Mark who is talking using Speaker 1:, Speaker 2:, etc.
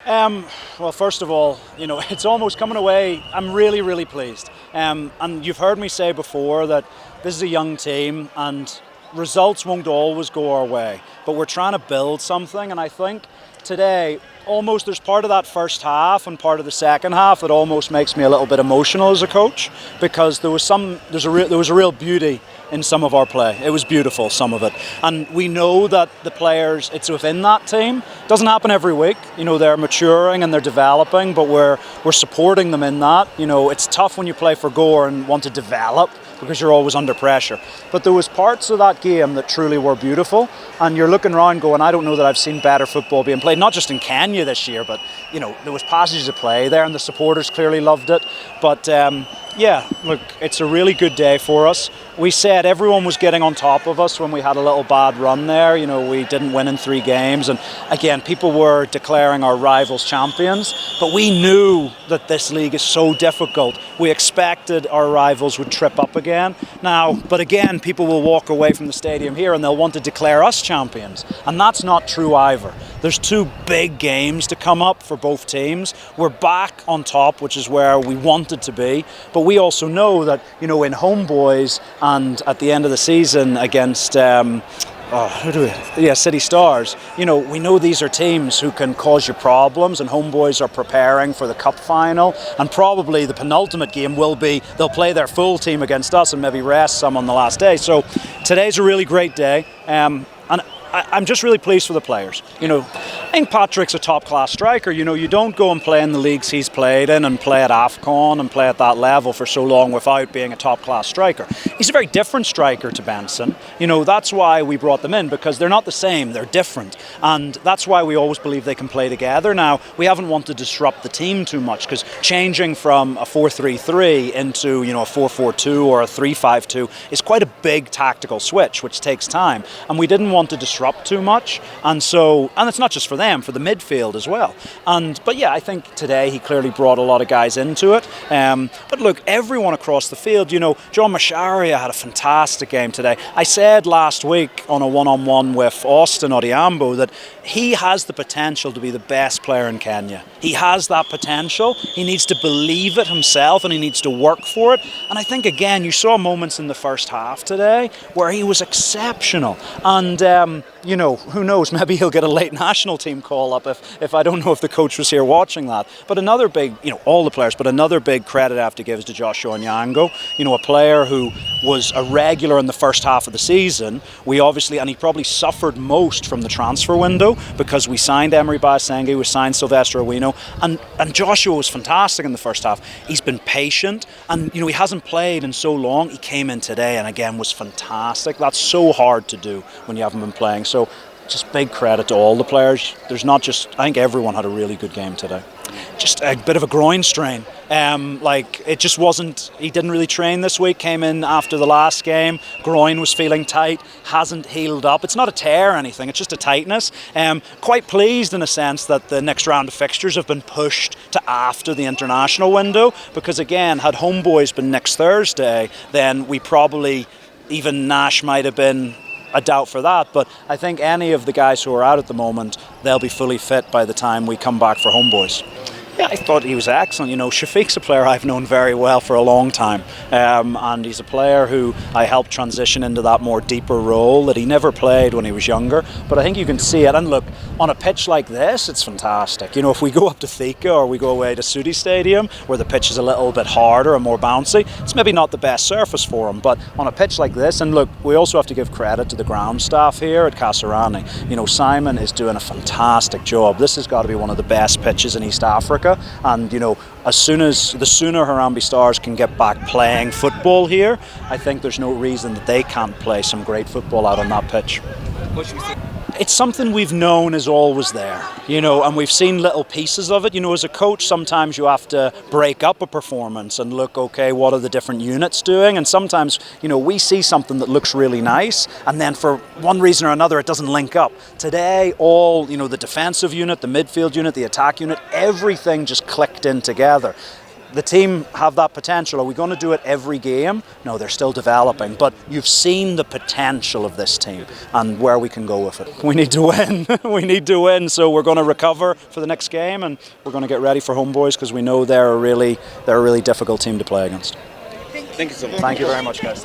Speaker 1: Well, first of all, it's almost coming away. I'm really, really pleased. And you've heard me say before that this is a young team and results won't always go our way. But we're trying to build something, and I think today, almost there's part of that first half and part of the second half that almost makes me a little bit emotional as a coach, because there was a real beauty in some of our play. It was beautiful, some of it. And we know that the players, it's within that team. It doesn't happen every week. They're maturing and they're developing, but we're supporting them in that. It's tough when you play for Gor and want to develop because you're always under pressure. But there was parts of that game that truly were beautiful, and you're looking around going, I don't know that I've seen better football being played, not just in Kenya this year, but there was passages of play there and the supporters clearly loved it. But yeah, look, it's a really good day for us. We said everyone was getting on top of us when we had a little bad run there. We didn't win in 3 games. And again, people were declaring our rivals champions. But we knew that this league is so difficult. We expected our rivals would trip up again. But again, people will walk away from the stadium here and they'll want to declare us champions. And that's not true either. There's 2 big games to come up for both teams. We're back on top, which is where we wanted to be. But we also know that, in Homeboys and at the end of the season against City Stars, we know these are teams who can cause you problems, and Homeboys are preparing for the cup final, and probably the penultimate game will be they'll play their full team against us and maybe rest some on the last day. So today's a really great day, and I'm just really pleased for the players. I think Patrick's a top-class striker. You don't go and play in the leagues he's played in and play at AFCON and play at that level for so long without being a top-class striker. He's a very different striker to Benson. That's why we brought them in, because they're not the same, they're different. And that's why we always believe they can play together. Now, we haven't wanted to disrupt the team too much, because changing from a 4-3-3 into, a 4-4-2 or a 3-5-2 is quite a big tactical switch, which takes time. And we didn't want to disrupt too much. And it's not just for them, for the midfield as well. But yeah, I think today he clearly brought a lot of guys into it. But look, everyone across the field, John Masharia had a fantastic game today. I said last week on a one-on-one with Austin Odiambo that he has the potential to be the best player in Kenya. He has that potential. He needs to believe it himself and he needs to work for it. And I think, again, you saw moments in the first half today where he was exceptional. And, who knows, maybe he'll get a late national team call up if I don't know if the coach was here watching that. But another big, all the players, but another big credit I have to give is to Joshua Onyango, a player who was a regular in the first half of the season. And he probably suffered most from the transfer window because we signed Emery Basengi, we signed Sylvester Owino, and Joshua was fantastic in the first half. He's been patient, and he hasn't played in so long. He came in today and again was fantastic. That's so hard to do when you haven't been playing. So just big credit to all the players. I think everyone had a really good game today. Just a bit of a groin strain. It just wasn't, he didn't really train this week, came in after the last game, groin was feeling tight, hasn't healed up. It's not a tear or anything, it's just a tightness. Quite pleased in a sense that the next round of fixtures have been pushed to after the international window, because again, had Homeboys been next Thursday, then we probably, even Nash might have been a doubt for that, but I think any of the guys who are out at the moment, they'll be fully fit by the time we come back for Homeboys. Yeah, I thought he was excellent. Shafiq's a player I've known very well for a long time, and he's a player who I helped transition into that more deeper role that he never played when he was younger, but I think you can see it. And look, on a pitch like this, it's fantastic. If we go up to Thika or we go away to Sudi Stadium, where the pitch is a little bit harder and more bouncy, it's maybe not the best surface for him, but on a pitch like this, and look, we also have to give credit to the ground staff here at Kasarani. Simon is doing a fantastic job. This has got to be one of the best pitches in East Africa. And the sooner Harambee Stars can get back playing football here, I think there's no reason that they can't play some great football out on that pitch.
Speaker 2: What should we say?
Speaker 1: It's something we've known is always there, and we've seen little pieces of it. As a coach, sometimes you have to break up a performance and look, okay, what are the different units doing? And sometimes, we see something that looks really nice, and then for one reason or another, it doesn't link up. Today, all, the defensive unit, the midfield unit, the attack unit, everything just clicked in together. the team have that potential. Are we going to do it every game? No, they're still developing. But you've seen the potential of this team and where we can go with it. We need to win. We need to win. So we're going to recover for the next game, and we're going to get ready for Homeboys because we know they're a really difficult team to play against.
Speaker 2: Thank you so much.
Speaker 1: Thank you very much, guys.